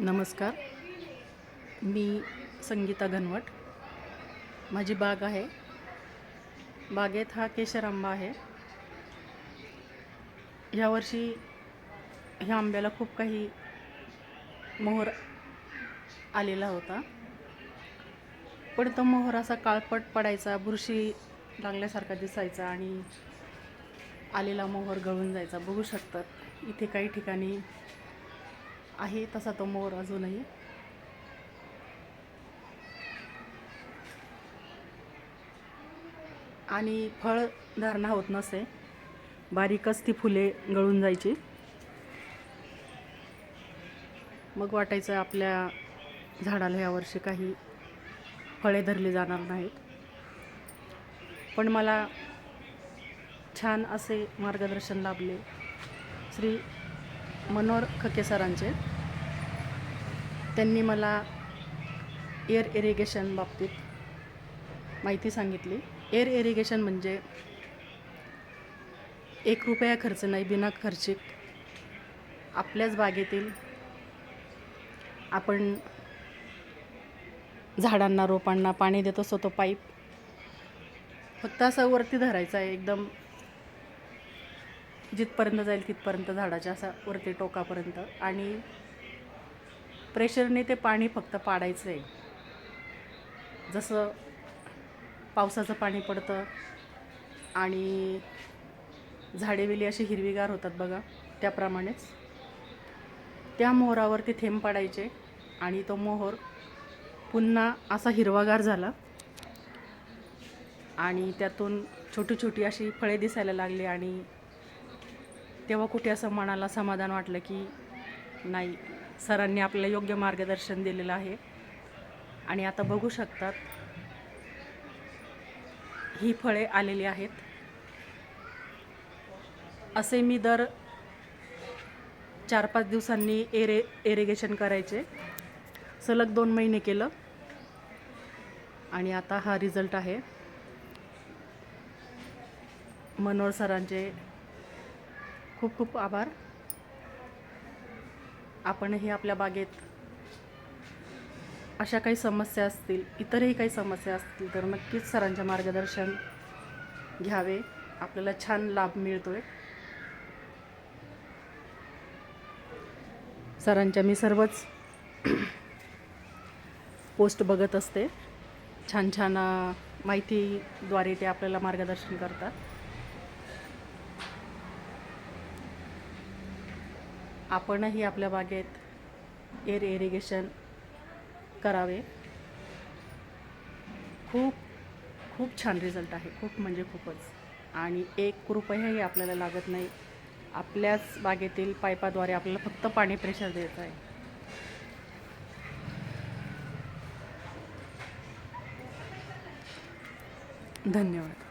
नमस्कार. मी संगीता घनवट. माझी बाग आहे. बागेत हा केशर आंबा आहे. यावर्षी ह्या आंब्याला खूप काही मोहर आलेला होता, पण तो मोहर असा काळपट पडायचा, बुरशी लागल्यासारखा दिसायचा आणि आलेला मोहर गळून जायचा. बघू शकतात इथे काही ठिकाणी आहे तसा तो मोहर अजूनही. आणि फळ धारणा होत नसे, बारीकच ती फुले गळून जायची. मग वाटायचं आपल्या झाडाला यावर्षी काही फळे धरली जाणार नाहीत. पण मला छान असे मार्गदर्शन लाभले श्री मनोहर खके सरांचे. त्यांनी मला एअर इरिगेशन बाबतीत माहिती सांगितली. एअर इरिगेशन म्हणजे 1 रुपया खर्च नाही, बिना खर्चिक आपल्याच बागेतील आपण झाडांना, रोपांना पाणी देत असतो तो पाईप फक्त असा वरती धरायचा आहे, एकदम जिथपर्यंत जाईल तिथपर्यंत, झाडाच्या असा वरती टोकापर्यंत, आणि प्रेशरने ते पाणी फक्त पाडायचं आहे. जसं पावसाचं पाणी पडतं आणि झाडेवेली अशी हिरवीगार होतात बघा, त्याप्रमाणेच त्या मोहरावरती थेंब पडायचे आणि तो मोहर पुन्हा असा हिरवागार झाला आणि त्यातून छोटी छोटी अशी फळे दिसायला लागली. आणि तेव्हा कुठे असं मनाला समाधान वाटलं की नाही, सरांनी आपल्याला योग्य मार्गदर्शन दिलेलं आहे. आणि आता बघू शकतात ही फळे आलेली आहेत. असे मी दर 4-5 दिवसांनी इरिगेशन करायचे. सलग 2 महिने केलं आणि आता हा रिझल्ट आहे. मनोहर सरांचे खूप खूप आभार. आपणही आपल्या बागेत अशा काही समस्या असतील, इतरही काही समस्या असतील तर नक्कीच सरांचे मार्गदर्शन घ्यावे. आपल्याला छान लाभ मिळतोय. सरांच्या मी सर्वच पोस्ट बघत असते. छान छान माहितीद्वारे ते आपल्याला मार्गदर्शन करतात. आपणही आपल्या बागेत एअर इरिगेशन करावे. खूप खूप छान रिझल्ट आहे, खूप म्हणजे खूपच. आणि 1 रुपयाही आपल्याला लागत नाही. आपल्याच बागेतील पाईपाद्वारे आपल्याला फक्त पाणी प्रेशर द्यायचं आहे. धन्यवाद.